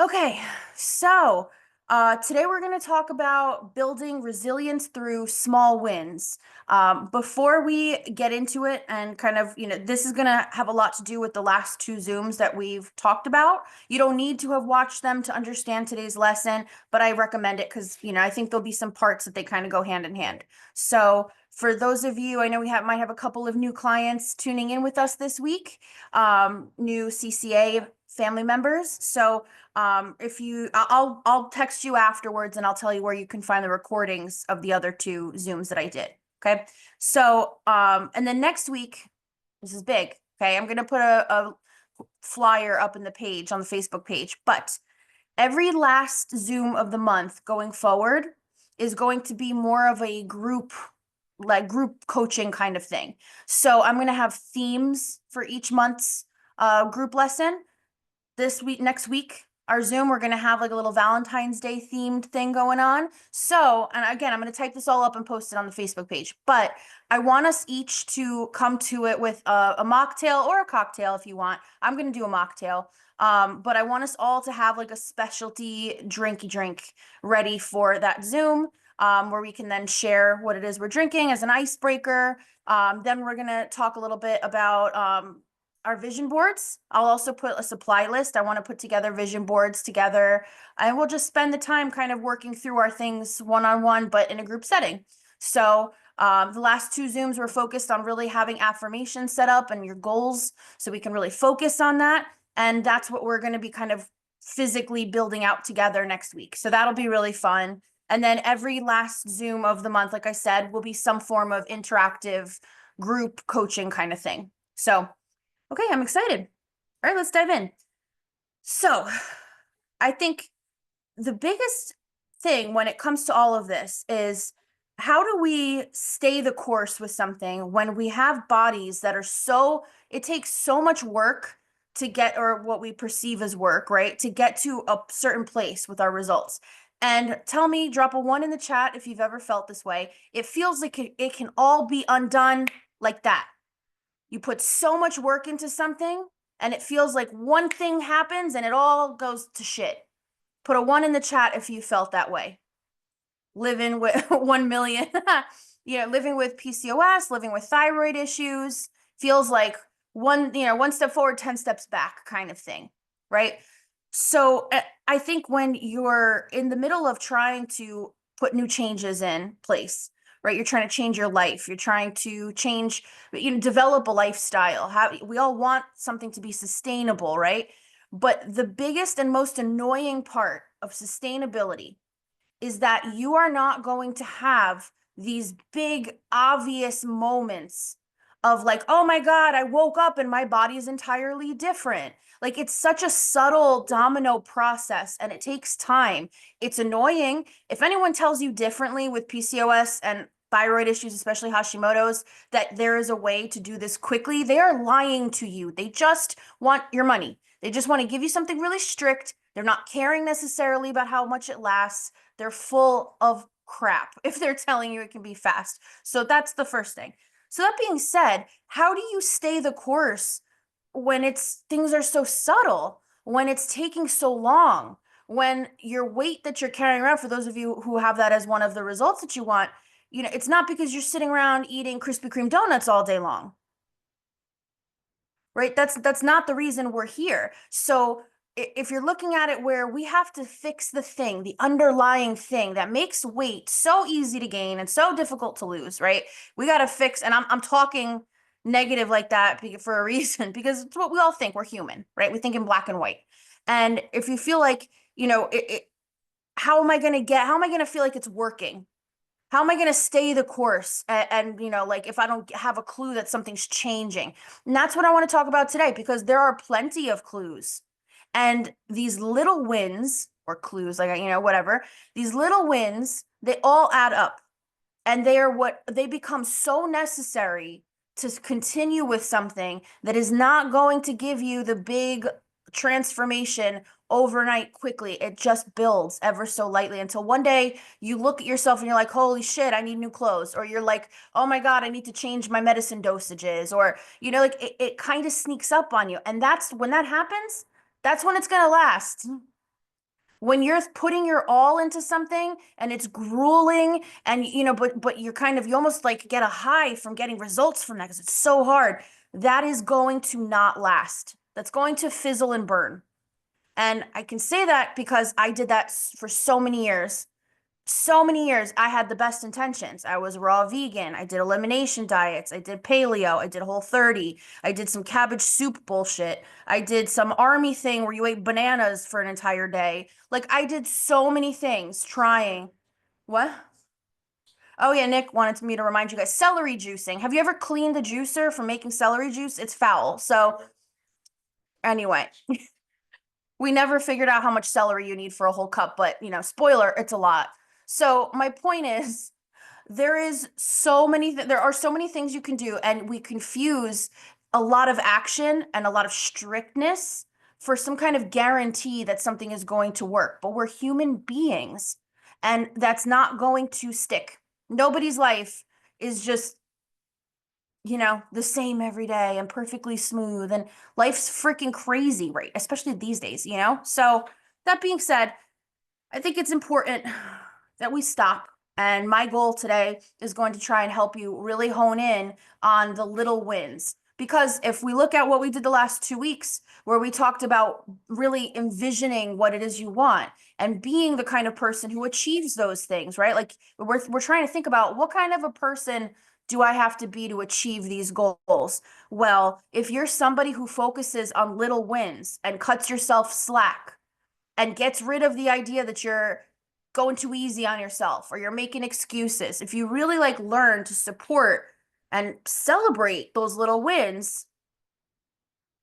Okay, so today we're going to talk about building resilience through small wins. Before we get into it and kind of, this is going to have a lot to do with the last two Zooms that we've talked about. You don't need to have watched them to understand today's lesson, but I recommend it because, I think there'll be some parts that they kind of go hand in hand. So for those of you, I know might have a couple of new clients tuning in with us this week, new CCA family members. So if you, I'll text you afterwards and I'll tell you where you can find the recordings of the other two Zooms that I did. Okay. So, and then next week, this is big. Okay. I'm going to put a flyer up in the page on the Facebook page, but every last Zoom of the month going forward is going to be more of a group coaching kind of thing. So I'm going to have themes for each month's group lesson. This week, next week, our Zoom, we're going to have like a little Valentine's Day themed thing going on. So, and again, I'm going to type this all up and post it on the Facebook page, but I want us each to come to it with a mocktail or a cocktail if you want. I'm going to do a mocktail. But I want us all to have like a specialty drinky drink ready for that Zoom, where we can then share what it is we're drinking as an icebreaker. Then we're going to talk a little bit about, our vision boards. I'll also put a supply list. I want to put together vision boards together, and we'll just spend the time kind of working through our things one-on-one, but in a group setting. So the last two Zooms were focused on really having affirmations set up and your goals so we can really focus on that. And that's what we're going to be kind of physically building out together next week. So that'll be really fun. And then every last Zoom of the month, like I said, will be some form of interactive group coaching kind of thing. So okay, I'm excited. All right, let's dive in. So, I think the biggest thing when it comes to all of this is how do we stay the course with something when we have bodies that are it takes so much work to get, or what we perceive as work, right? To get to a certain place with our results. And tell me, drop a 1 in the chat if you've ever felt this way. It feels like it can all be undone like that. You put so much work into something and it feels like one thing happens and it all goes to shit. Put a 1 in the chat if you felt that way. Living with 1 million, living with PCOS, living with thyroid issues feels like one step forward, 10 steps back kind of thing, right? So I think when you're in the middle of trying to put new changes in place, right? You're trying to change your life. You're trying to change, develop a lifestyle. We all want something to be sustainable, right? But the biggest and most annoying part of sustainability is that you are not going to have these big, obvious moments of like, oh my God, I woke up and my body is entirely different. Like it's such a subtle domino process and it takes time. It's annoying. If anyone tells you differently with PCOS and thyroid issues, especially Hashimoto's, that there is a way to do this quickly, they are lying to you. They just want your money. They just want to give you something really strict. They're not caring necessarily about how much it lasts. They're full of crap if they're telling you it can be fast. So that's the first thing. So that being said, how do you stay the course when things are so subtle, when it's taking so long, when your weight that you're carrying around, for those of you who have that as one of the results that you want, it's not because you're sitting around eating Krispy Kreme donuts all day long, right? That's not the reason we're here. So if you're looking at it where we have to fix the underlying thing that makes weight so easy to gain and so difficult to lose, right? We got to fix, and I'm talking negative like that for a reason, because it's what we all think. We're human, right? We think in black and white. And if you feel like, how am I going to feel like it's working? How am I going to stay the course? Like if I don't have a clue that something's changing. And that's what I want to talk about today, because there are plenty of clues. And these little wins or clues, like, whatever, these little wins, they all add up. And they become so necessary to continue with something that is not going to give you the big transformation overnight quickly. It just builds ever so lightly until one day you look at yourself and you're like, holy shit, I need new clothes. Or you're like, oh my God, I need to change my medicine dosages. Or, like it kind of sneaks up on you. And that's when that happens, that's when it's going to last. When you're putting your all into something and it's grueling and but you're kind of you almost like get a high from getting results from that because it's so hard, that is going to not last. That's going to fizzle and burn. And I can say that because I did that for so many years. So many years I had the best intentions. I was raw vegan. I did elimination diets. I did paleo. I did Whole30. I did some cabbage soup bullshit. I did some army thing where you ate bananas for an entire day. Like I did so many things trying. What? Oh yeah, Nick wanted me to remind you guys, celery juicing. Have you ever cleaned the juicer for making celery juice? It's foul. So anyway, we never figured out how much celery you need for a whole cup, but spoiler, it's a lot. So my point is there are so many things you can do, and we confuse a lot of action and a lot of strictness for some kind of guarantee that something is going to work. But we're human beings, and that's not going to stick. Nobody's life is just the same every day and perfectly smooth. And life's freaking crazy, right? Especially these days. So, that being said, I think it's important that we stop. And my goal today is going to try and help you really hone in on the little wins. Because if we look at what we did the last 2 weeks, where we talked about really envisioning what it is you want and being the kind of person who achieves those things, right? Like we're trying to think about what kind of a person do I have to be to achieve these goals? Well, if you're somebody who focuses on little wins and cuts yourself slack and gets rid of the idea that you're going too easy on yourself or you're making excuses, if you really like learn to support and celebrate those little wins,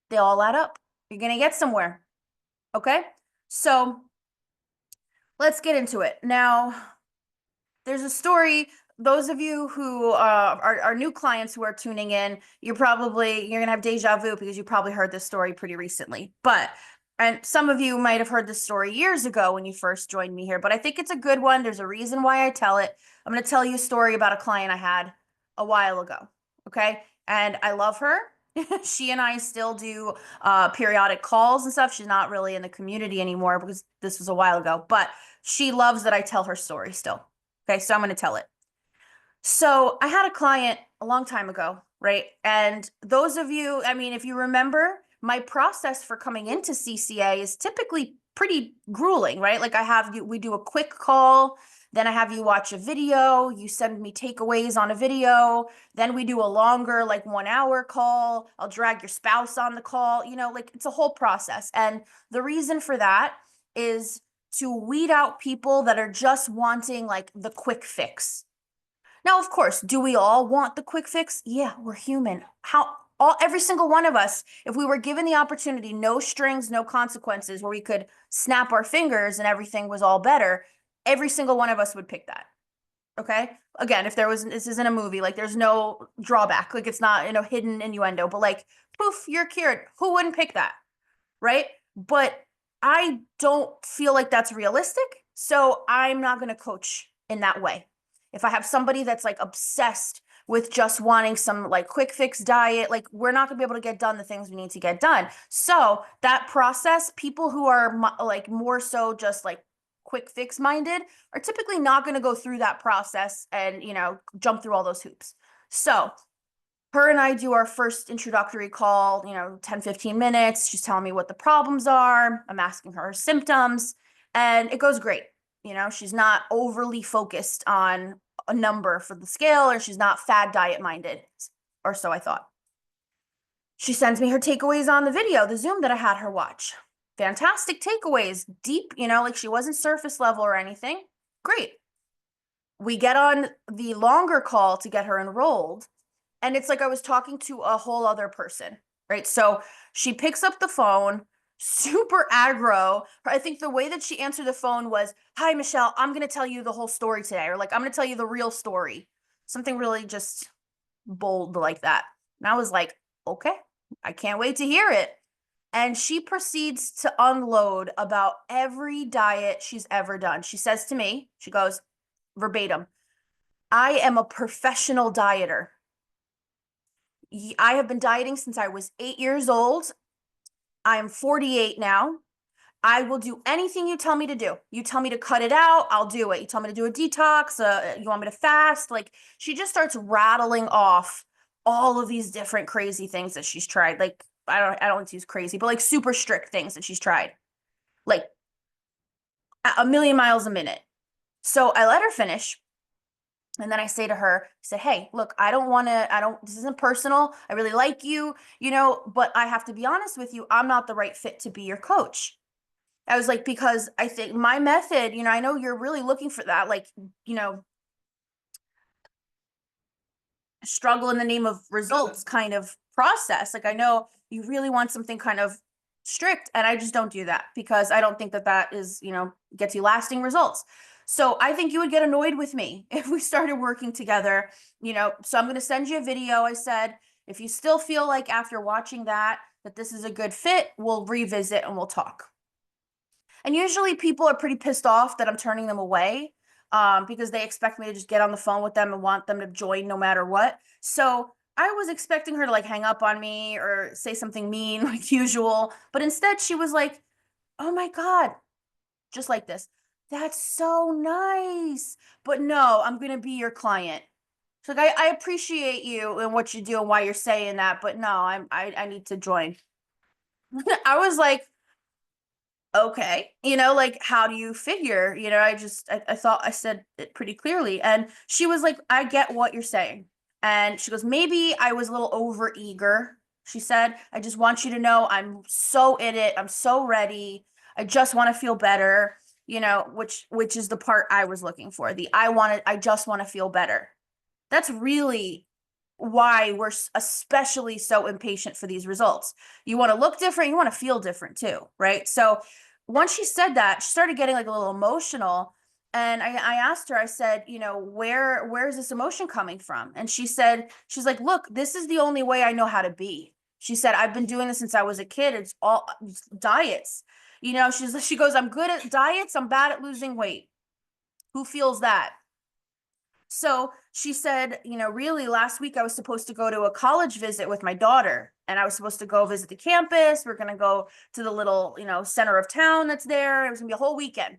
they all add up. You're going to get somewhere. Okay? So let's get into it. Now, there's a story. Those of you who are new clients who are tuning in, you're gonna have deja vu because you probably heard this story pretty recently. And some of you might have heard this story years ago when you first joined me here, but I think it's a good one. There's a reason why I tell it. I'm gonna tell you a story about a client I had a while ago. Okay, and I love her. She and I still do periodic calls and stuff. She's not really in the community anymore because this was a while ago, but she loves that I tell her story still. Okay, so I'm going to tell it. So I had a client a long time ago, right? And those of you, I mean, if you remember, my process for coming into CCA is typically pretty grueling, right? Like we do a quick call, then I have you watch a video, you send me takeaways on a video, then we do a longer, like 1 hour call. I'll drag your spouse on the call, like it's a whole process. And the reason for that is to weed out people that are just wanting like the quick fix. Now, of course, do we all want the quick fix? Yeah, we're human. Every single one of us, if we were given the opportunity, no strings, no consequences, where we could snap our fingers and everything was all better, every single one of us would pick that. Okay? Again, if this isn't a movie, like there's no drawback, like it's not, hidden innuendo, but like, poof, you're cured. Who wouldn't pick that? Right? But I don't feel like that's realistic. So I'm not going to coach in that way. If I have somebody that's like obsessed with just wanting some like quick fix diet, like we're not going to be able to get done the things we need to get done. So that process, people who are like more so just like quick fix minded are typically not going to go through that process and, jump through all those hoops. So her and I do our first introductory call, 10, 15 minutes. She's telling me what the problems are. I'm asking her symptoms, and it goes great. She's not overly focused on a number for the scale, or she's not fad diet minded, or so I thought. She sends me her takeaways on the video, the Zoom that I had her watch. Fantastic takeaways, deep, like she wasn't surface level or anything. Great. We get on the longer call to get her enrolled. And it's like I was talking to a whole other person, right? So she picks up the phone, super aggro. I think the way that she answered the phone was, "Hi, Michelle, I'm going to tell you the whole story today." Or like, "I'm going to tell you the real story." Something really just bold like that. And I was like, okay, I can't wait to hear it. And she proceeds to unload about every diet she's ever done. She says to me, she goes verbatim, "I am a professional dieter. I have been dieting since I was 8 years old. I am 48 now. I will do anything you tell me to do. You tell me to cut it out, I'll do it. You tell me to do a detox, you want me to fast. Like she just starts rattling off all of these different crazy things that she's tried. Like I don't want to use crazy, but like super strict things that she's tried. Like a million miles a minute. So I let her finish. And then I say to her, I said, hey, look, this isn't personal. I really like you, but I have to be honest with you. I'm not the right fit to be your coach. I was like, because I think my method, I know you're really looking for that, like, you know, struggle in the name of results kind of process. Like, I know you really want something kind of strict, and I just don't do that because I don't think that that is, gets you lasting results. So I think you would get annoyed with me if we started working together, So I'm going to send you a video. I said, if you still feel like after watching that this is a good fit, we'll revisit and we'll talk. And usually people are pretty pissed off that I'm turning them away, because they expect me to just get on the phone with them and want them to join no matter what. So I was expecting her to like hang up on me or say something mean like usual. But instead she was like, oh my God, just like this. That's so nice. But no, I'm going to be your client. So like, I appreciate you and what you do and why you're saying that, but no, I need to join. I was like, okay, like how do you figure, I thought I said it pretty clearly. And she was like, I get what you're saying. And she goes, maybe I was a little over eager. She said, I just want you to know I'm so in it, I'm so ready, I just want to feel better, which is the part I was looking for. I just want to feel better. That's really why we're especially so impatient for these results. You want to look different, you want to feel different too, right? So once she said that, she started getting like a little emotional. And I asked her, I said, where is this emotion coming from? And she's like, look, this is the only way I know how to be. She said, I've been doing this since I was a kid. It's diets. She goes, I'm good at diets, I'm bad at losing weight. Who feels that? So she said, really last week I was supposed to go to a college visit with my daughter, and I was supposed to go visit the campus. We're going to go to the little, center of town that's there. It was gonna be a whole weekend.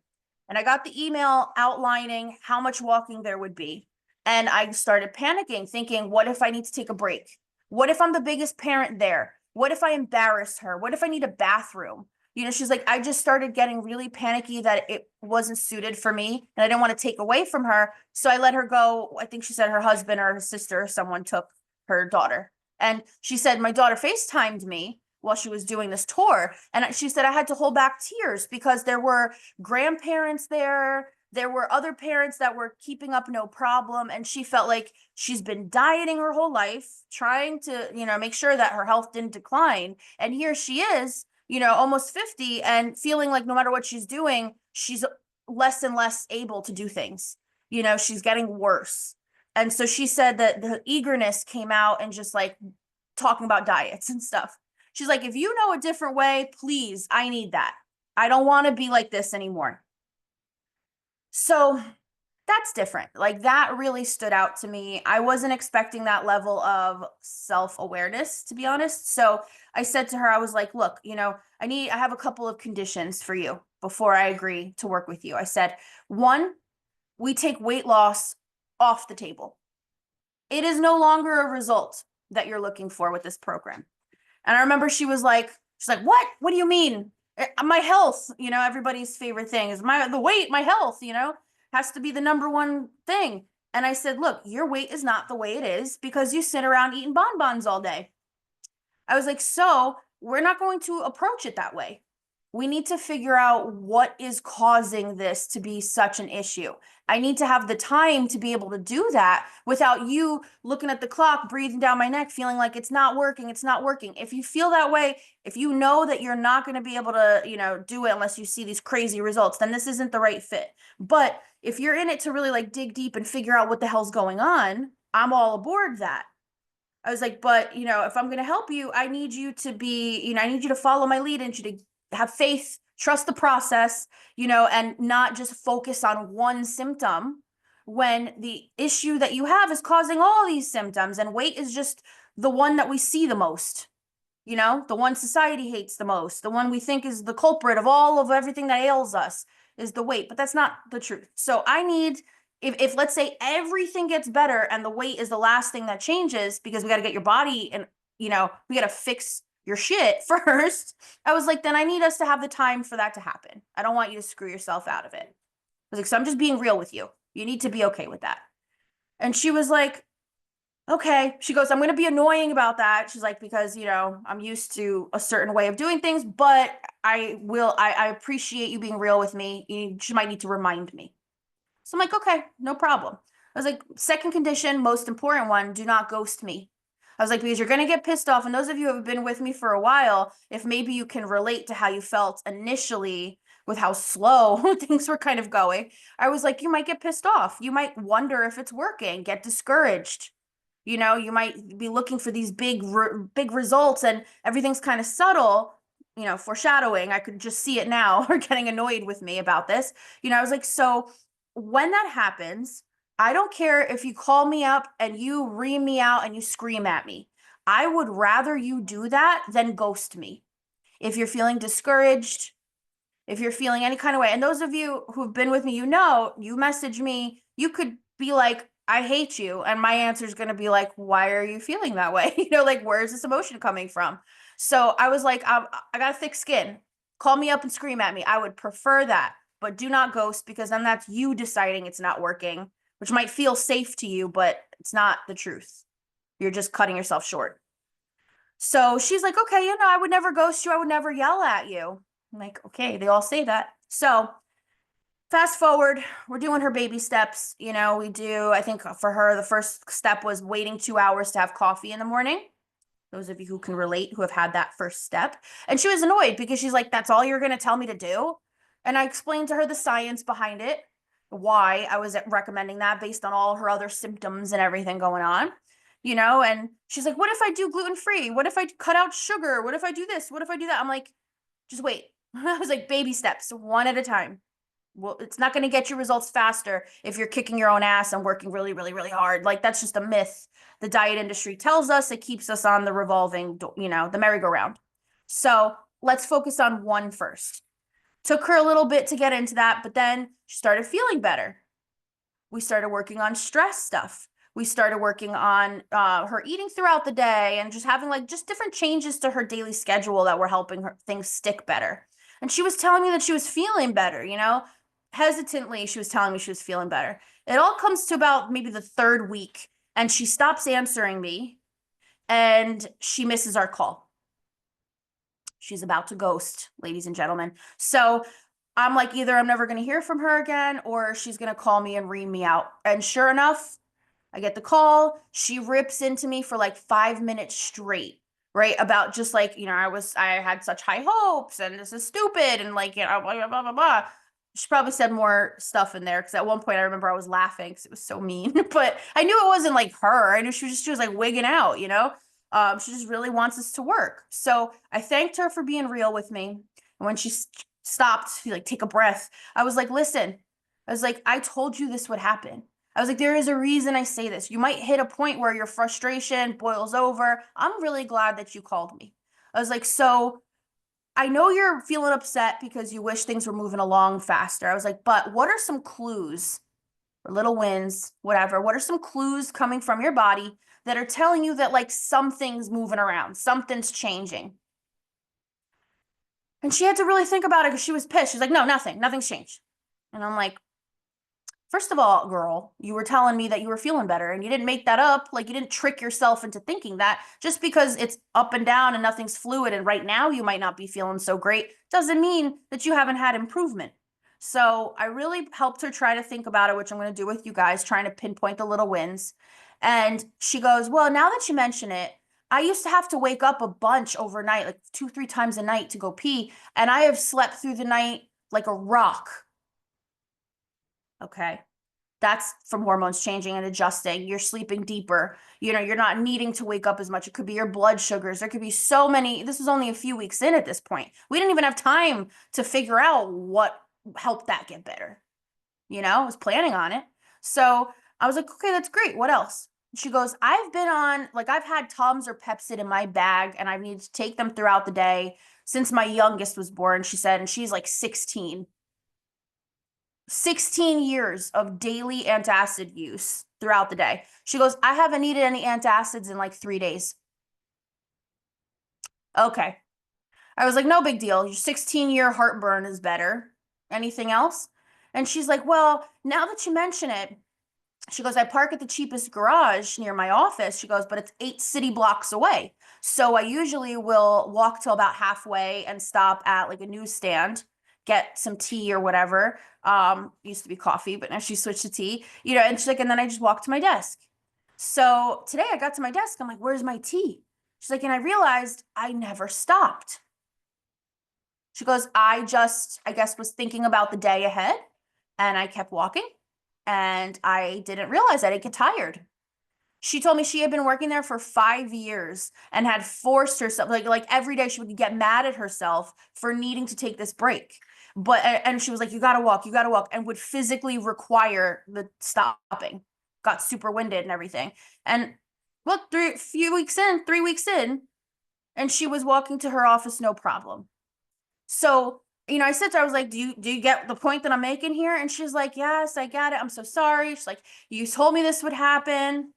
And I got the email outlining how much walking there would be. And I started panicking, thinking, what if I need to take a break? What if I'm the biggest parent there? What if I embarrass her? What if I need a bathroom? She's like, I just started getting really panicky that it wasn't suited for me and I didn't want to take away from her. So I let her go. I think she said her husband or her sister or someone took her daughter. And she said, my daughter FaceTimed me while she was doing this tour. And she said, I had to hold back tears because there were grandparents there. There were other parents that were keeping up no problem. And she felt like she's been dieting her whole life, trying to, make sure that her health didn't decline. And here she is, almost 50 and feeling like no matter what she's doing, she's less and less able to do things. She's getting worse. And so she said that the eagerness came out and just like talking about diets and stuff. She's like, if you know a different way, please, I need that. I don't want to be like this anymore. So that's different. Like that really stood out to me. I wasn't expecting that level of self-awareness, to be honest. So I said to her, I was like, look, I have a couple of conditions for you before I agree to work with you. I said, one, we take weight loss off the table. It is no longer a result that you're looking for with this program. And I remember she's like, what? What do you mean? My health, everybody's favorite thing is the weight, my health, has to be the number one thing. And I said, look, your weight is not the way it is because you sit around eating bonbons all day. I was like, so we're not going to approach it that way. We need to figure out what is causing this to be such an issue. I need to have the time to be able to do that without you looking at the clock, breathing down my neck, feeling like it's not working, it's not working. If you feel that way, if you know that you're not going to be able to, do it unless you see these crazy results, then this isn't the right fit. But if you're in it to really like dig deep and figure out what the hell's going on, I'm all aboard that. I was like, but if I'm going to help you, I need you to be, I need you to follow my lead and you to have faith, trust the process, and not just focus on one symptom when the issue that you have is causing all these symptoms and weight is just the one that we see the most. the one society hates the most, the one we think is the culprit of all of everything that ails us is the weight, but that's not the truth. So I need, if let's say everything gets better and the weight is the last thing that changes because we got to get your body and, we got to fix your shit first. I was like, then I need us to have the time for that to happen. I don't want you to screw yourself out of it. I was like, so I'm just being real with you. You need to be okay with that. And she was like, okay. She goes, I'm going to be annoying about that. She's like, because, I'm used to a certain way of doing things, but I appreciate you being real with me. She might need to remind me. So I'm like, okay, no problem. I was like, second condition, most important one, do not ghost me. I was like, because you're going to get pissed off. And those of you who have been with me for a while, if maybe you can relate to how you felt initially with how slow things were kind of going, I was like, you might get pissed off. You might wonder if it's working, get discouraged. You might be looking for these big results and everything's kind of subtle, foreshadowing. I could just see it now or getting annoyed with me about this. I was like, so when that happens, I don't care if you call me up and you ream me out and you scream at me. I would rather you do that than ghost me. If you're feeling discouraged, if you're feeling any kind of way, and those of you who've been with me, you message me, you could be like, I hate you. And my answer is going to be like, why are you feeling that way? Like, where's this emotion coming from? So I was like, I got thick skin. Call me up and scream at me. I would prefer that, but do not ghost because then that's you deciding it's not working, which might feel safe to you, but it's not the truth. You're just cutting yourself short. So she's like, okay, I would never ghost you. I would never yell at you. I'm like, okay, they all say that. So fast forward, we're doing her baby steps. We do, I think for her, the first step was waiting 2 hours to have coffee in the morning. Those of you who can relate, who have had that first step. And she was annoyed because she's like, that's all you're going to tell me to do? And I explained to her the science behind it, why I was recommending that based on all her other symptoms and everything going on. And she's like, what if I do gluten-free? What if I cut out sugar? What if I do this? What if I do that? I'm like, just wait. I was like, baby steps, one at a time. Well, it's not going to get you results faster if you're kicking your own ass and working really, really, really hard. Like, that's just a myth. The diet industry tells us it keeps us on the revolving, the merry-go-round. So let's focus on one first. Took her a little bit to get into that, but then she started feeling better. We started working on stress stuff. We started working on her eating throughout the day and just having just different changes to her daily schedule that were helping her things stick better. And she was telling me that she was feeling better, hesitantly, she was telling me she was feeling better. It all comes to about maybe the third week, and she stops answering me and she misses our call. She's about to ghost, ladies and gentlemen. So I'm like, either I'm never going to hear from her again or she's going to call me and ream me out. And sure enough, I get the call. She rips into me for like 5 minutes straight, right? About just like, I had such high hopes and this is stupid and blah, blah, blah, blah, blah. She probably said more stuff in there because at one point I remember I was laughing because it was so mean, but I knew it wasn't like her. I knew she was like wigging out, she just really wants us to work. So I thanked her for being real with me. And when she stopped, like, take a breath, I was like, listen, I told you this would happen. I was like, there is a reason I say this. You might hit a point where your frustration boils over. I'm really glad that you called me. I was like, so I know you're feeling upset because you wish things were moving along faster. I was like, but what are some clues or little wins, whatever? What are some clues coming from your body that are telling you that something's moving around, something's changing? And she had to really think about it because she was pissed. She's like, no, nothing's changed. And I'm like, first of all, girl, you were telling me that you were feeling better and you didn't make that up. You didn't trick yourself into thinking that. Just because it's up and down and nothing's fluid and right now you might not be feeling so great doesn't mean that you haven't had improvement. So I really helped her try to think about it, which I'm going to do with you guys, trying to pinpoint the little wins. And she goes, well, now that you mention it, I used to have to wake up a bunch overnight, like 2-3 times a night to go pee. And I have slept through the night like a rock. Okay. That's from hormones changing and adjusting. You're sleeping deeper. You're not needing to wake up as much. It could be your blood sugars. There could be so many. This is only a few weeks in at this point. We didn't even have time to figure out what helped that get better. I was planning on it. So I was like, okay, that's great. What else? She goes, I've been on, like, I've had Tums or Pepsid in my bag and I've needed to take them throughout the day since my youngest was born, she said, and she's like 16. 16 years of daily antacid use throughout the day. She goes, I haven't needed any antacids in like 3 days. Okay. I was like, no big deal. Your 16-year heartburn is better. Anything else? And she's like, well, now that you mention it, she goes, I park at the cheapest garage near my office. She goes, but it's 8 city blocks away. So I usually will walk till about halfway and stop at like a newsstand, get some tea or whatever. Used to be coffee, but now she switched to tea, and she's like, and then I just walk to my desk. So today I got to my desk. I'm like, where's my tea? She's like, and I realized I never stopped. She goes, I guess, was thinking about the day ahead and I kept walking and I didn't realize I didn't get tired. She told me she had been working there for 5 years and had forced herself, like every day she would get mad at herself for needing to take this break. But, and she was like, you gotta walk, and would physically require the stopping. Got super winded and everything. And look, 3 weeks in, and she was walking to her office, no problem. So, I said to her, I was like, do you get the point that I'm making here? And she's like, yes, I get it. I'm so sorry. She's like, you told me this would happen.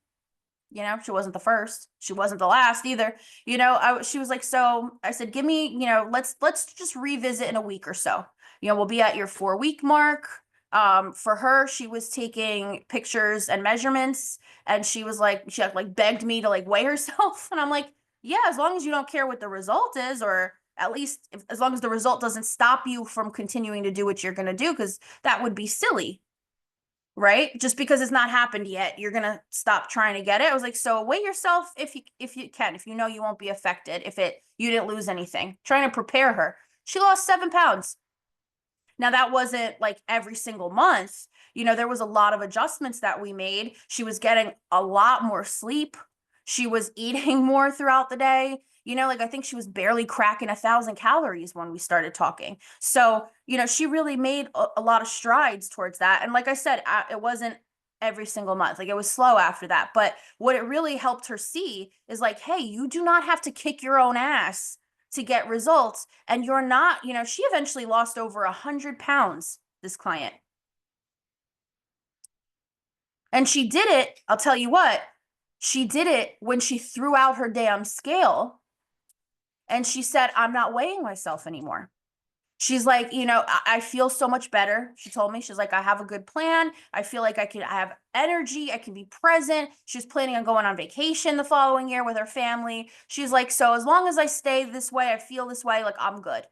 She wasn't the first. She wasn't the last either. She was like, so I said, give me, let's just revisit in a week or so. We'll be at your 4 week mark. For her, she was taking pictures and measurements, and she was like, she like begged me to like weigh herself, and I'm like, yeah, as long as you don't care what the result is, or at least as long as the result doesn't stop you from continuing to do what you're gonna do, because that would be silly, right? Just because it's not happened yet, you're gonna stop trying to get it. I was like, so weigh yourself if you can, if you know you won't be affected, if you didn't lose anything. Trying to prepare her. She lost 7 pounds. Now, that wasn't like every single month. There was a lot of adjustments that we made. She was getting a lot more sleep. She was eating more throughout the day. Like I think she was barely cracking 1,000 calories when we started talking. So, she really made a lot of strides towards that. And like I said, it wasn't every single month. Like it was slow after that. But what it really helped her see is like, hey, you do not have to kick your own ass to get results. And you're not, she eventually lost over 100 pounds, this client. And she did it, I'll tell you what, she did it when she threw out her damn scale and she said, I'm not weighing myself anymore. She's like, I feel so much better. She told me, she's like, I have a good plan. I feel like I have energy. I can be present. She's planning on going on vacation the following year with her family. She's like, so as long as I stay this way, I feel this way, like I'm good.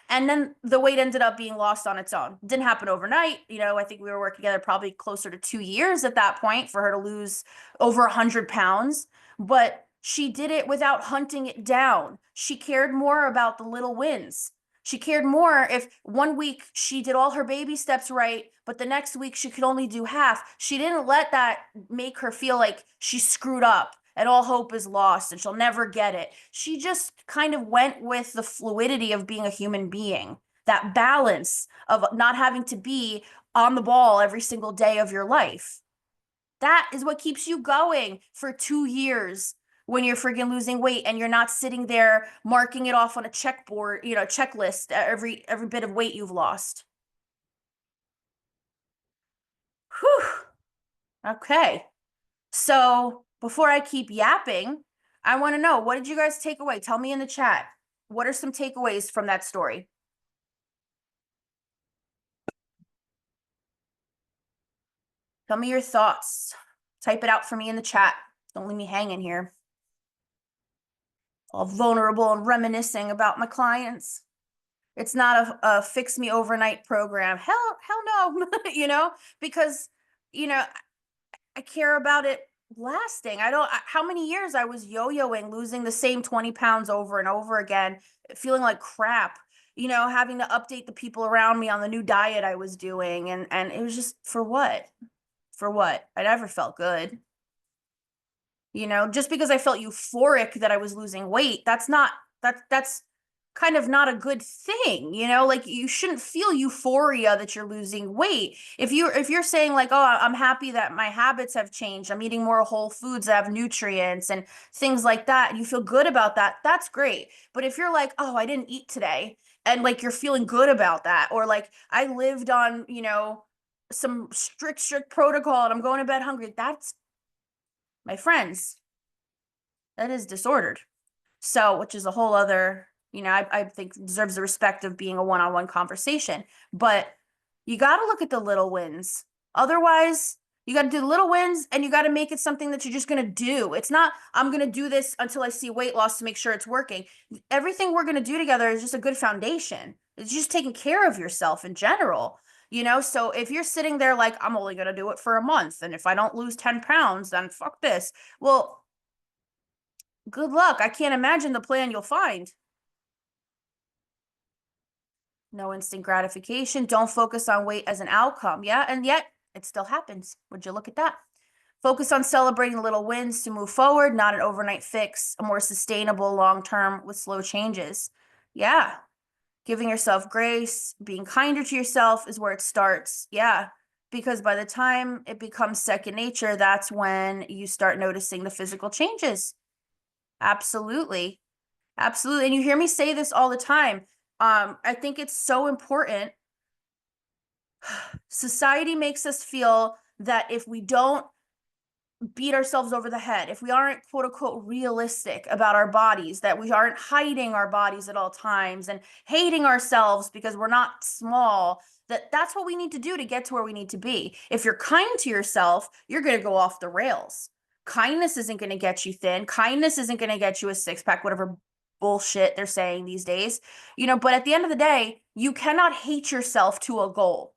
And then the weight ended up being lost on its own. Didn't happen overnight. I think we were working together probably closer to 2 years at that point for her to lose over 100 pounds. But she did it without hunting it down. She cared more about the little wins. She cared more if one week she did all her baby steps right, but the next week she could only do half. She didn't let that make her feel like she screwed up and all hope is lost and she'll never get it. She just kind of went with the fluidity of being a human being, that balance of not having to be on the ball every single day of your life. That is what keeps you going for 2 years when you're friggin' losing weight and you're not sitting there marking it off on a checkboard, checklist, every bit of weight you've lost. Whew. Okay. So before I keep yapping, I want to know, what did you guys take away? Tell me in the chat. What are some takeaways from that story? Tell me your thoughts. Type it out for me in the chat. Don't leave me hanging here, all vulnerable and reminiscing about my clients. It's not a fix me overnight program. Hell no, because, you know, I care about it lasting. How many years I was yo-yoing, losing the same 20 pounds over and over again, feeling like crap, having to update the people around me on the new diet I was doing. And it was just for what? For what? I never felt good. Just because I felt euphoric that I was losing weight, that's not, that's kind of not a good thing, you know? Like you shouldn't feel euphoria that you're losing weight. If you're saying like, "Oh, I'm happy that my habits have changed. I'm eating more whole foods that have nutrients and things like that," and you feel good about that, that's great. But if you're like, "Oh, I didn't eat today," and like you're feeling good about that, or like I lived on, some strict protocol and I'm going to bed hungry, that's, my friends, that is disordered. So, which is a whole other, I think deserves the respect of being a one-on-one conversation. But you got to look at the little wins. Otherwise, you got to do the little wins and you got to make it something that you're just going to do. It's not, I'm going to do this until I see weight loss to make sure it's working. Everything we're going to do together is just a good foundation. It's just taking care of yourself in general. So if you're sitting there like, I'm only going to do it for a month, and if I don't lose 10 pounds, then fuck this. Well, good luck. I can't imagine the plan you'll find. No instant gratification. Don't focus on weight as an outcome. Yeah. And yet it still happens. Would you look at that? Focus on celebrating little wins to move forward, not an overnight fix, a more sustainable long term with slow changes. Yeah. Giving yourself grace, being kinder to yourself is where it starts. Yeah. Because by the time it becomes second nature, that's when you start noticing the physical changes. Absolutely. Absolutely. And you hear me say this all the time. I think it's so important. Society makes us feel that if we don't beat ourselves over the head, if we aren't quote unquote realistic about our bodies, that we aren't hiding our bodies at all times and hating ourselves because we're not small, that's what we need to do to get to where we need to be. If you're kind to yourself, you're going to go off the rails. Kindness isn't going to get you thin. Kindness isn't going to get you a six pack, whatever bullshit they're saying these days. But at the end of the day, you cannot hate yourself to a goal.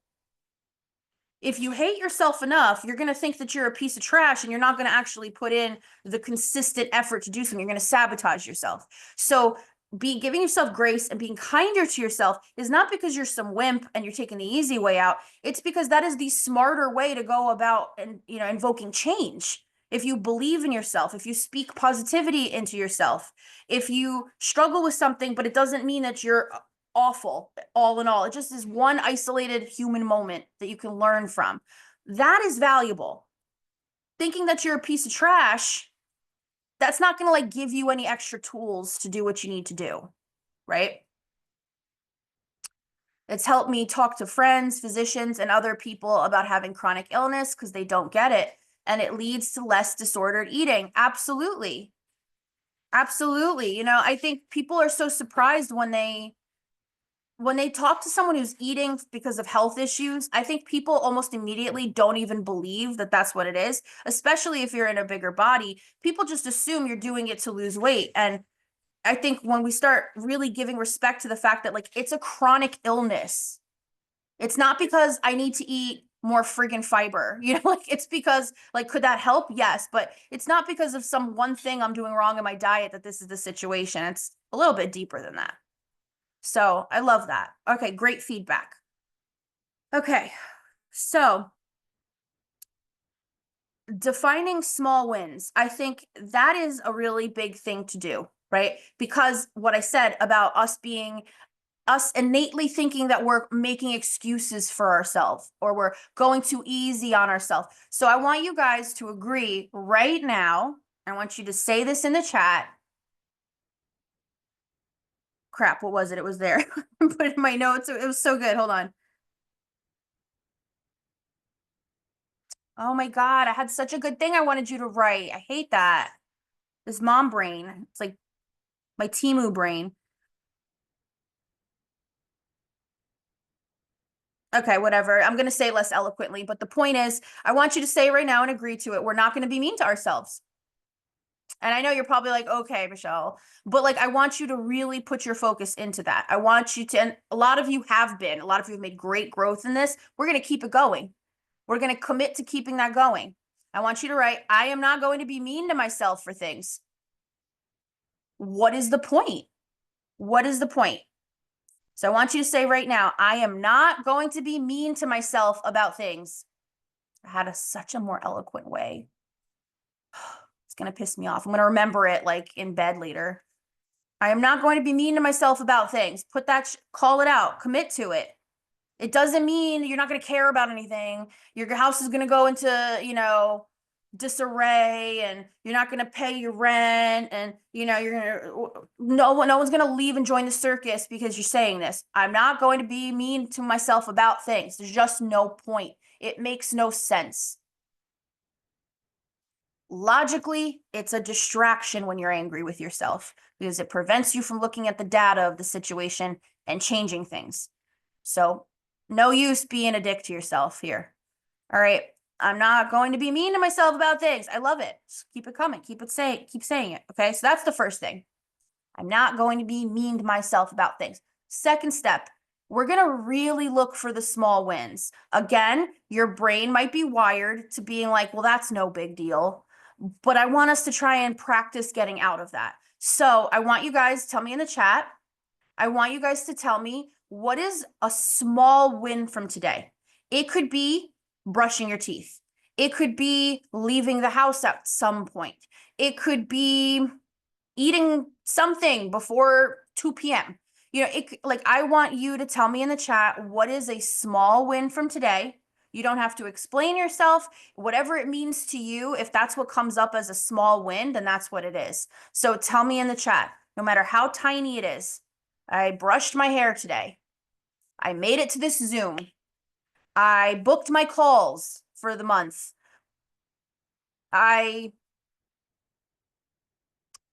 If you hate yourself enough, you're going to think that you're a piece of trash and you're not going to actually put in the consistent effort to do something. You're going to sabotage yourself. So, giving yourself grace and being kinder to yourself is not because you're some wimp and you're taking the easy way out. It's because that is the smarter way to go about and invoking change. If you believe in yourself, if you speak positivity into yourself, if you struggle with something, but it doesn't mean that you're awful, all in all. It just is one isolated human moment that you can learn from. That is valuable. Thinking that you're a piece of trash, that's not going to like give you any extra tools to do what you need to do, right? It's helped me talk to friends, physicians, and other people about having chronic illness because they don't get it. And it leads to less disordered eating. Absolutely. Absolutely. I think people are so surprised when they talk to someone who's eating because of health issues. I think people almost immediately don't even believe that that's what it is, especially if you're in a bigger body. People just assume you're doing it to lose weight. And I think when we start really giving respect to the fact that like it's a chronic illness, it's not because I need to eat more friggin' fiber, like it's because like could that help? Yes, but it's not because of some one thing I'm doing wrong in my diet that this is the situation. It's a little bit deeper than that. So I love that. Okay, great feedback. Okay, so defining small wins, I think that is a really big thing to do, right? Because what I said about us innately thinking that we're making excuses for ourselves or we're going too easy on ourselves. So I want you guys to agree right now. I want you to say this in the chat. Crap, what was it? It was there. Put it in my notes. It was so good. Hold on. Oh my God, I had such a good thing I wanted you to write. I hate that. This mom brain. It's like my Timu brain. Okay, whatever. I'm going to say less eloquently, but the point is, I want you to say right now and agree to it. We're not going to be mean to ourselves. And I know you're probably like, okay, Michelle, but like, I want you to really put your focus into that. I want you to, and a lot of you have been, a lot of you have made great growth in this. We're going to keep it going. We're going to commit to keeping that going. I want you to write, I am not going to be mean to myself for things. What is the point? What is the point? So I want you to say right now, I am not going to be mean to myself about things. I had such a more eloquent way. It's going to piss me off. I'm going to remember it like in bed later. I am not going to be mean to myself about things. Put that, call it out, commit to it. It doesn't mean you're not going to care about anything. Your house is going to go into, disarray, and you're not going to pay your rent, and you're going to no one's going to leave and join the circus because you're saying this. I'm not going to be mean to myself about things. There's just no point. It makes no sense. Logically, it's a distraction when you're angry with yourself because it prevents you from looking at the data of the situation and changing things. So, no use being a dick to yourself here. All right. I'm not going to be mean to myself about things. I love it. Just keep it coming. Keep saying it. Okay. So that's the first thing. I'm not going to be mean to myself about things. Second step, we're going to really look for the small wins. Again, your brain might be wired to being like, well, that's no big deal. But I want us to try and practice getting out of that. So I want you guys to tell me in the chat. I want you guys to tell me, what is a small win from today? It could be brushing your teeth. It could be leaving the house at some point. It could be eating something before 2 p.m. I want you to tell me in the chat, what is a small win from today? You don't have to explain yourself. Whatever it means to you, if that's what comes up as a small win, then that's what it is. So tell me in the chat, no matter how tiny it is. I brushed my hair today. I made it to this Zoom. I booked my calls for the month. I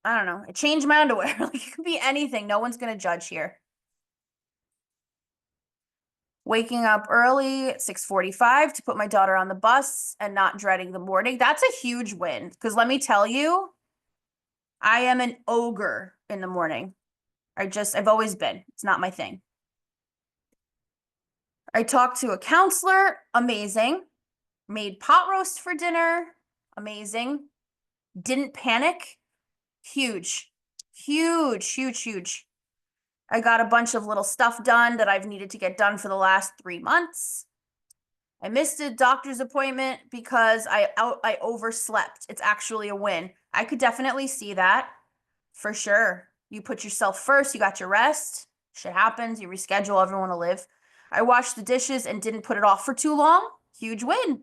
don't know. I changed my underwear. Like, it could be anything. No one's gonna judge here. Waking up early at 6:45 to put my daughter on the bus and not dreading the morning. That's a huge win. Because let me tell you, I am an ogre in the morning. I've always been. It's not my thing. I talked to a counselor. Amazing. Made pot roast for dinner. Amazing. Didn't panic. Huge. Huge, huge, huge. I got a bunch of little stuff done that I've needed to get done for the last 3 months. I missed a doctor's appointment because I overslept. It's actually a win. I could definitely see that for sure. You put yourself first, you got your rest. Shit happens, you reschedule, everyone will live. I washed the dishes and didn't put it off for too long. Huge win.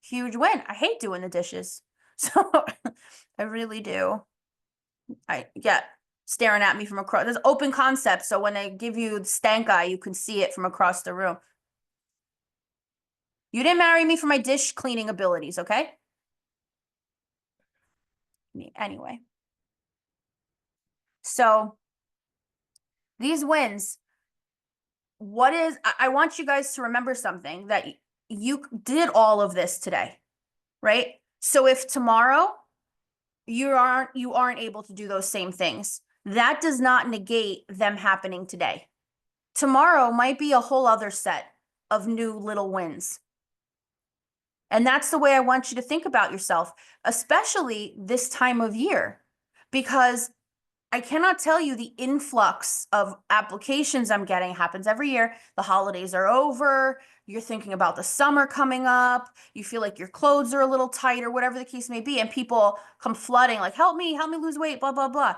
Huge win. I hate doing the dishes. So I really do. I get staring at me from across. There's open concept. So when they give you the stank eye, you can see it from across the room. You didn't marry me for my dish cleaning abilities, okay? Anyway. So these wins, I want you guys to remember something, that you did all of this today, right? So if tomorrow you aren't able to do those same things, that does not negate them happening today. Tomorrow might be a whole other set of new little wins. And that's the way I want you to think about yourself, especially this time of year, because I cannot tell you the influx of applications I'm getting happens every year. The holidays are over. You're thinking about the summer coming up. You feel like your clothes are a little tight or whatever the case may be. And people come flooding like, help me lose weight, blah, blah, blah.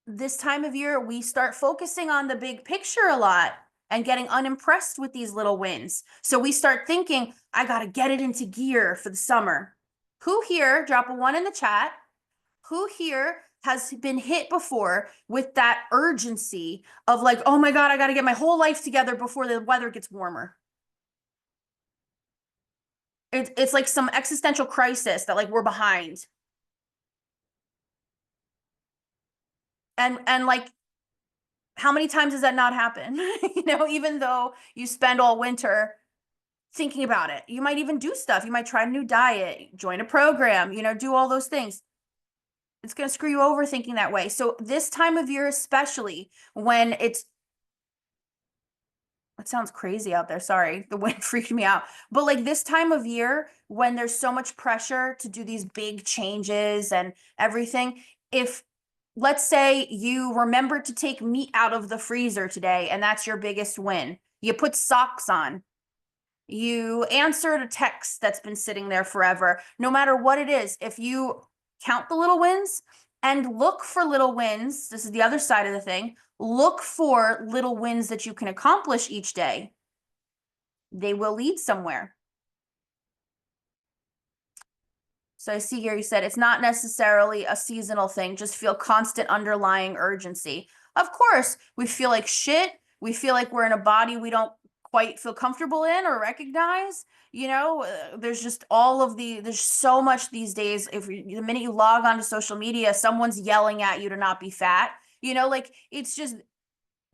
This time of year, we start focusing on the big picture a lot and getting unimpressed with these little wins. So we start thinking, I got to get it into gear for the summer. Who here, drop a 1 in the chat, who here has been hit before with that urgency of like, oh my God, I got to get my whole life together before the weather gets warmer? It's like some existential crisis that like we're behind. And like, how many times does that not happen? Even though you spend all winter thinking about it, you might even do stuff. You might try a new diet, join a program, do all those things. It's going to screw you over thinking that way. So this time of year, especially when it sounds crazy out there. Sorry, the wind freaked me out. But like this time of year, when there's so much pressure to do these big changes and everything, if let's say you remember to take meat out of the freezer today, and that's your biggest win. You put socks on. You answered a text that's been sitting there forever. No matter what it is, if you count the little wins And look for little wins. This is the other side of the thing. Look for little wins that you can accomplish each day. They will lead somewhere. So I see here you said it's not necessarily a seasonal thing, just feel constant underlying urgency. Of course, we feel like shit. We feel like we're in a body we don't quite feel comfortable in or recognize. There's just there's so much these days. The minute you log onto social media, someone's yelling at you to not be fat. Like it's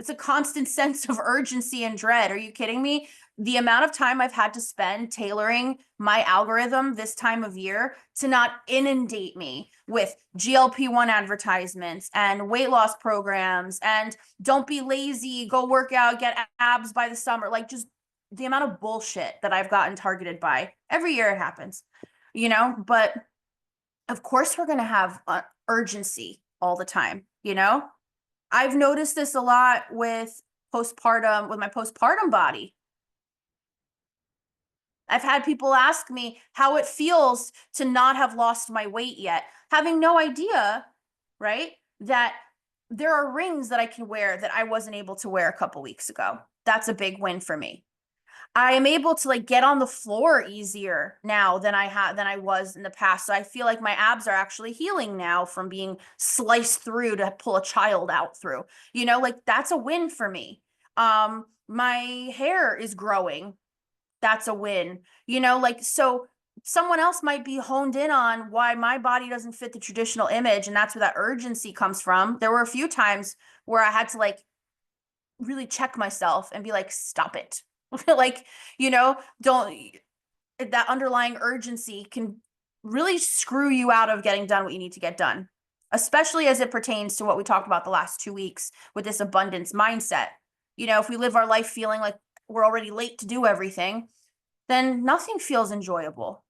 a constant sense of urgency and dread. Are you kidding me? The amount of time I've had to spend tailoring my algorithm this time of year to not inundate me with GLP-1 advertisements and weight loss programs and don't be lazy, go work out, get abs by the summer. Like just the amount of bullshit that I've gotten targeted by. Every year it happens, but of course we're going to have urgency all the time, I've noticed this a lot with my postpartum body. I've had people ask me how it feels to not have lost my weight yet, having no idea, right? That there are rings that I can wear that I wasn't able to wear a couple weeks ago. That's a big win for me. I am able to like get on the floor easier now than I was in the past. So I feel like my abs are actually healing now from being sliced through to pull a child out through. Like that's a win for me. My hair is growing. That's a win. Like so someone else might be honed in on why my body doesn't fit the traditional image, and that's where that urgency comes from. There were a few times where I had to like really check myself and be like, stop it. Like, don't that underlying urgency can really screw you out of getting done what you need to get done, especially as it pertains to what we talked about the last 2 weeks with this abundance mindset. If we live our life feeling like we're already late to do everything, then nothing feels enjoyable.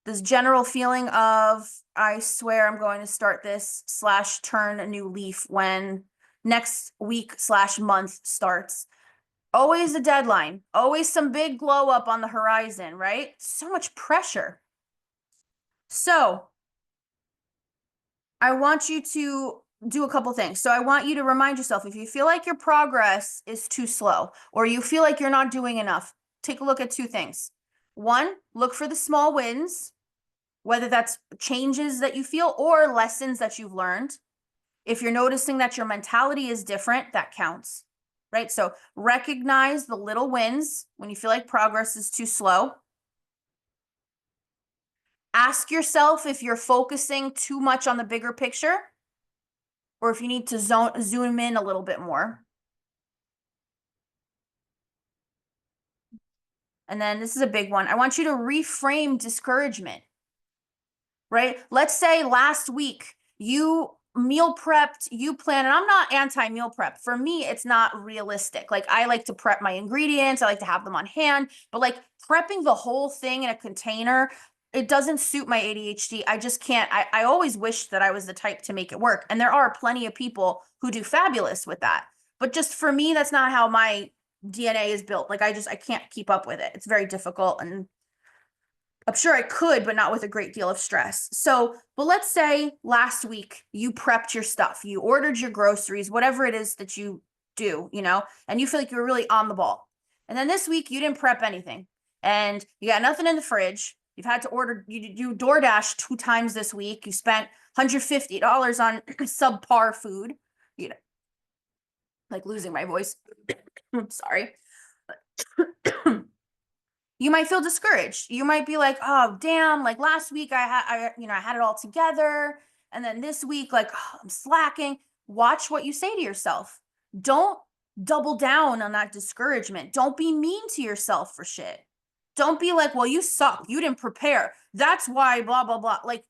This general feeling of, I swear I'm going to start this / turn a new leaf when next week / month starts. Always a deadline, always some big glow up on the horizon, right? So much pressure. So I want you to do a couple things. So I want you to remind yourself, if you feel like your progress is too slow or you feel like you're not doing enough, take a look at two things. One, look for the small wins, whether that's changes that you feel or lessons that you've learned. If you're noticing that your mentality is different, that counts, right? So recognize the little wins when you feel like progress is too slow. Ask yourself if you're focusing too much on the bigger picture or if you need to zoom in a little bit more. And then this is a big one. I want you to reframe discouragement, right? Let's say last week you meal prepped, you planned, and I'm not anti meal prep. For me, it's not realistic. Like I like to prep my ingredients, I like to have them on hand, but like prepping the whole thing in a container, it doesn't suit my ADHD. I just can't. I always wish that I was the type to make it work. And there are plenty of people who do fabulous with that. But just for me, that's not how my DNA is built. Like I can't keep up with it. It's very difficult, and I'm sure I could, but not with a great deal of stress. So, but let's say last week you prepped your stuff, you ordered your groceries, whatever it is that you do, and you feel like you're really on the ball. And then this week you didn't prep anything and you got nothing in the fridge. You've had to you do DoorDash 2 times this week. You spent $150 on subpar food, like losing my voice. I'm sorry. You might feel discouraged. You might be like, oh, damn, like last week I had it all together. And then this week, like, oh, I'm slacking. Watch what you say to yourself. Don't double down on that discouragement. Don't be mean to yourself for shit. Don't be like, well, you suck. You didn't prepare. That's why, blah, blah, blah. Like,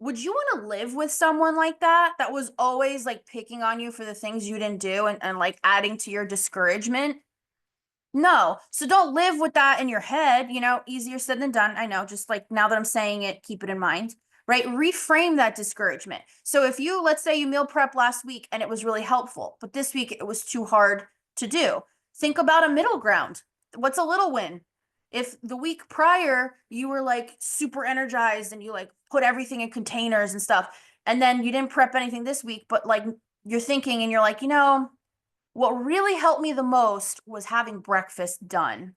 would you want to live with someone like that was always like picking on you for the things you didn't do and like adding to your discouragement? No. So don't live with that in your head, easier said than done. I know, just like now that I'm saying it, keep it in mind, right? Reframe that discouragement. So if let's say you meal prep last week and it was really helpful, but this week it was too hard to do. Think about a middle ground. What's a little win? If the week prior you were like super energized and you like, put everything in containers and stuff. And then you didn't prep anything this week, but like you're thinking and you're like, what really helped me the most was having breakfast done.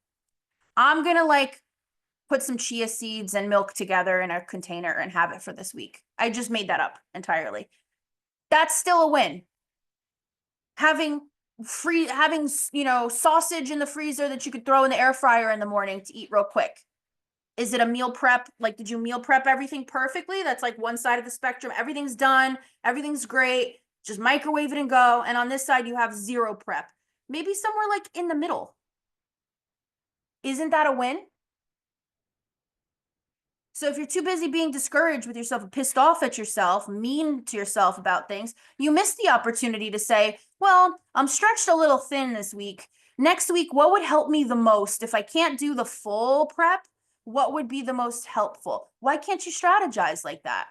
I'm gonna like put some chia seeds and milk together in a container and have it for this week. I just made that up entirely. That's still a win. Having sausage in the freezer that you could throw in the air fryer in the morning to eat real quick. Is it a meal prep? Like, did you meal prep everything perfectly? That's like one side of the spectrum. Everything's done, everything's great. Just microwave it and go. And on this side, you have zero prep. Maybe somewhere like in the middle. Isn't that a win? So if you're too busy being discouraged with yourself, pissed off at yourself, mean to yourself about things, you miss the opportunity to say, well, I'm stretched a little thin this week. Next week, what would help me the most? If I can't do the full prep, what would be the most helpful? Why can't you strategize like that?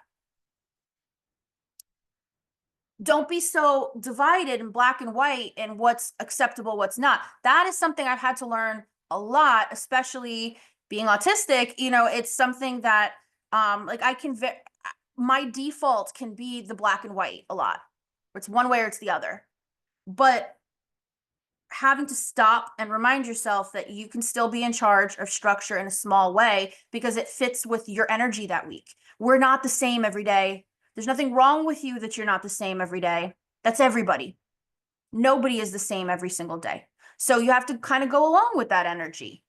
Don't be so divided in black and white and what's acceptable, what's not. That is something I've had to learn a lot, especially being autistic. It's something that like my default can be the black and white a lot. It's one way or it's the other. But having to stop and remind yourself that you can still be in charge of structure in a small way because it fits with your energy that week. We're not the same every day. There's nothing wrong with you that you're not the same every day. That's everybody. Nobody is the same every single day. So you have to kind of go along with that energy.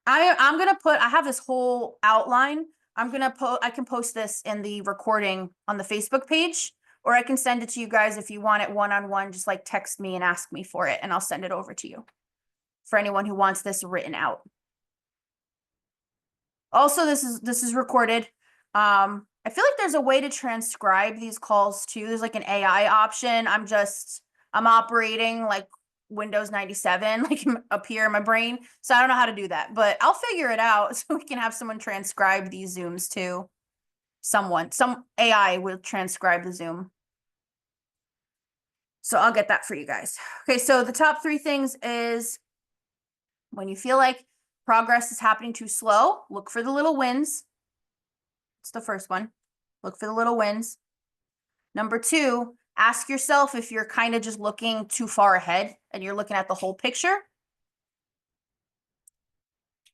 I have this whole outline. I can post this in the recording on the Facebook page, or I can send it to you guys if you want it one-on-one. Just like text me and ask me for it, and I'll send it over to you for anyone who wants this written out. Also, this is recorded. I feel like there's a way to transcribe these calls too. There's like an AI option. I'm operating like Windows 97, like up here in my brain. So I don't know how to do that, but I'll figure it out so we can have someone transcribe these Zooms too. Some AI will transcribe the Zoom. So I'll get that for you guys. Okay, so the top 3 things is when you feel like progress is happening too slow, look for the little wins. It's the first one. Look for the little wins. Number 2, ask yourself if you're kind of just looking too far ahead and you're looking at the whole picture.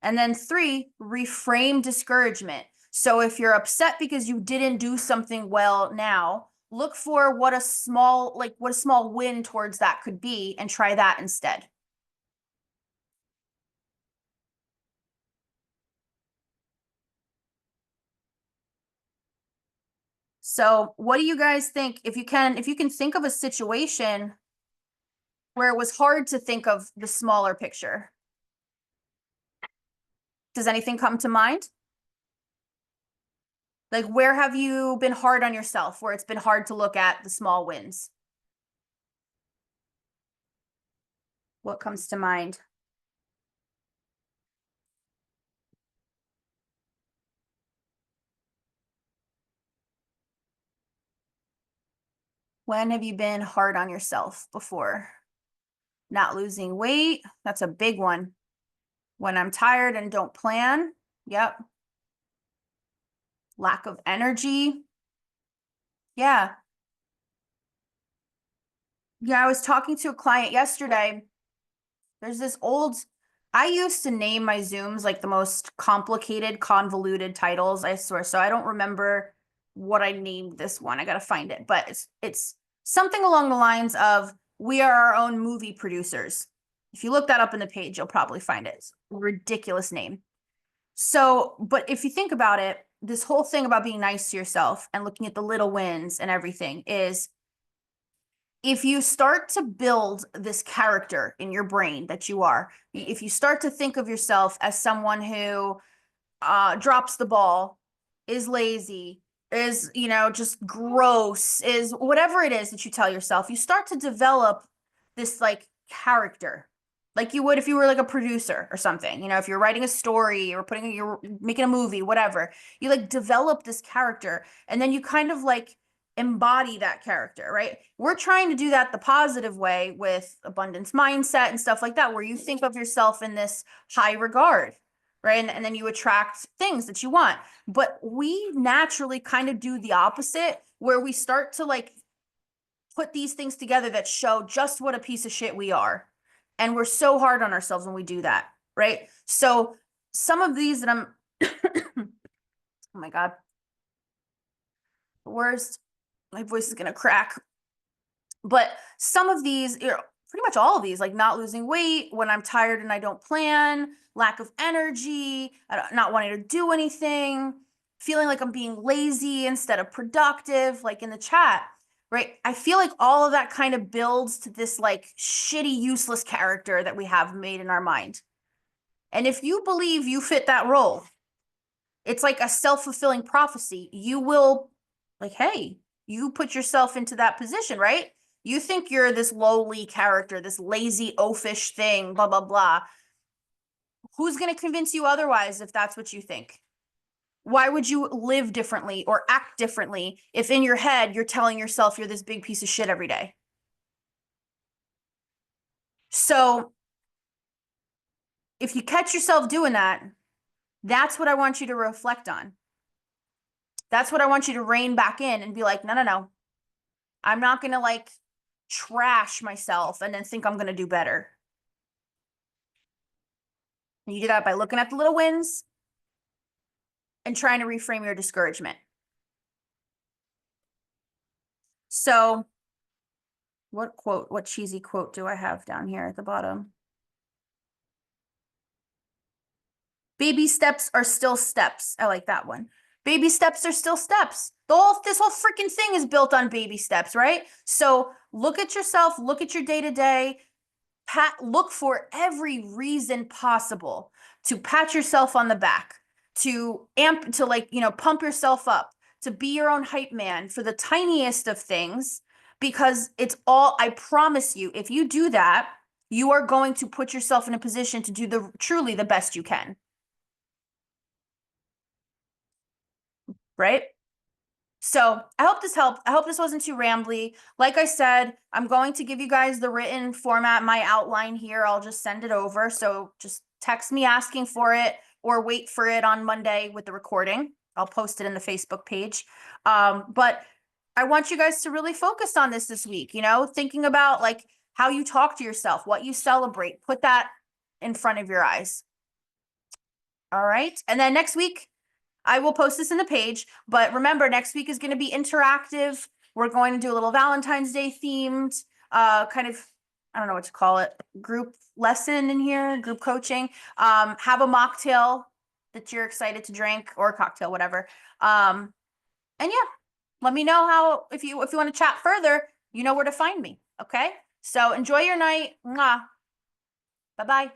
And then 3, reframe discouragement. So if you're upset because you didn't do something well now, look for what a small win towards that could be and try that instead. So what do you guys think? If you can think of a situation where it was hard to think of the smaller picture. Does anything come to mind? Like, where have you been hard on yourself, where it's been hard to look at the small wins? What comes to mind? When have you been hard on yourself before? Not losing weight. That's a big one. When I'm tired and don't plan. Yep. Lack of energy. Yeah. Yeah, I was talking to a client yesterday. There's this I used to name my Zooms like the most complicated, convoluted titles, I swear. So I don't remember what I named this one. I gotta find it, but it's something along the lines of we are our own movie producers. If you look that up in the page, you'll probably find it. It's a ridiculous name. So, but if you think about it, this whole thing about being nice to yourself and looking at the little wins and everything is if you start to build this character in your brain that you are, if you start to think of yourself as someone who drops the ball, is lazy, is, just gross, is whatever it is that you tell yourself, you start to develop this like character like you would if you were like a producer or something. If you're writing a story or you're making a movie, whatever, you like develop this character and then you kind of like embody that character, right? We're trying to do that the positive way with abundance mindset and stuff like that, where you think of yourself in this high regard. right? And then you attract things that you want. But we naturally kind of do the opposite, where we start to like put these things together that show just what a piece of shit we are. And we're so hard on ourselves when we do that, right? So some of these that I'm, oh my God, the worst, my voice is gonna crack. But some of these, pretty much all of these, like not losing weight, when I'm tired and I don't plan, lack of energy, not wanting to do anything, feeling like I'm being lazy instead of productive, like in the chat, right? I feel like all of that kind of builds to this like shitty, useless character that we have made in our mind. And if you believe you fit that role, it's like a self-fulfilling prophecy. You will, like, hey, you put yourself into that position, right? You think you're this lowly character, this lazy oafish thing, blah, blah, blah. Who's going to convince you otherwise if that's what you think? Why would you live differently or act differently if in your head you're telling yourself you're this big piece of shit every day? So if you catch yourself doing that, that's what I want you to reflect on. That's what I want you to rein back in and be like, no, no, no. I'm not going to like trash myself and then think I'm going to do better. You do that by looking at the little wins and trying to reframe your discouragement. So, what cheesy quote do I have down here at the bottom? Baby steps are still steps. I like that one. Baby steps are still steps. This whole freaking thing is built on baby steps, right? So look at yourself, look at your day to day, look for every reason possible to pat yourself on the back, to pump yourself up, to be your own hype man for the tiniest of things, because it's all, I promise you, if you do that, you are going to put yourself in a position to do truly the best you can. Right? So I hope this helped. I hope this wasn't too rambly. Like I said, I'm going to give you guys the written format, my outline here. I'll just send it over. So just text me asking for it or wait for it on Monday with the recording. I'll post it in the Facebook page. But I want you guys to really focus on this week, thinking about like how you talk to yourself, what you celebrate, put that in front of your eyes. All right. And then next week, I will post this in the page, but remember, next week is going to be interactive. We're going to do a little Valentine's Day themed, kind of, I don't know what to call it, group lesson in here, group coaching. Have a mocktail that you're excited to drink, or a cocktail, whatever. And yeah, let me know how, if you want to chat further, you know where to find me. Okay. So enjoy your night. Mwah. Bye-bye.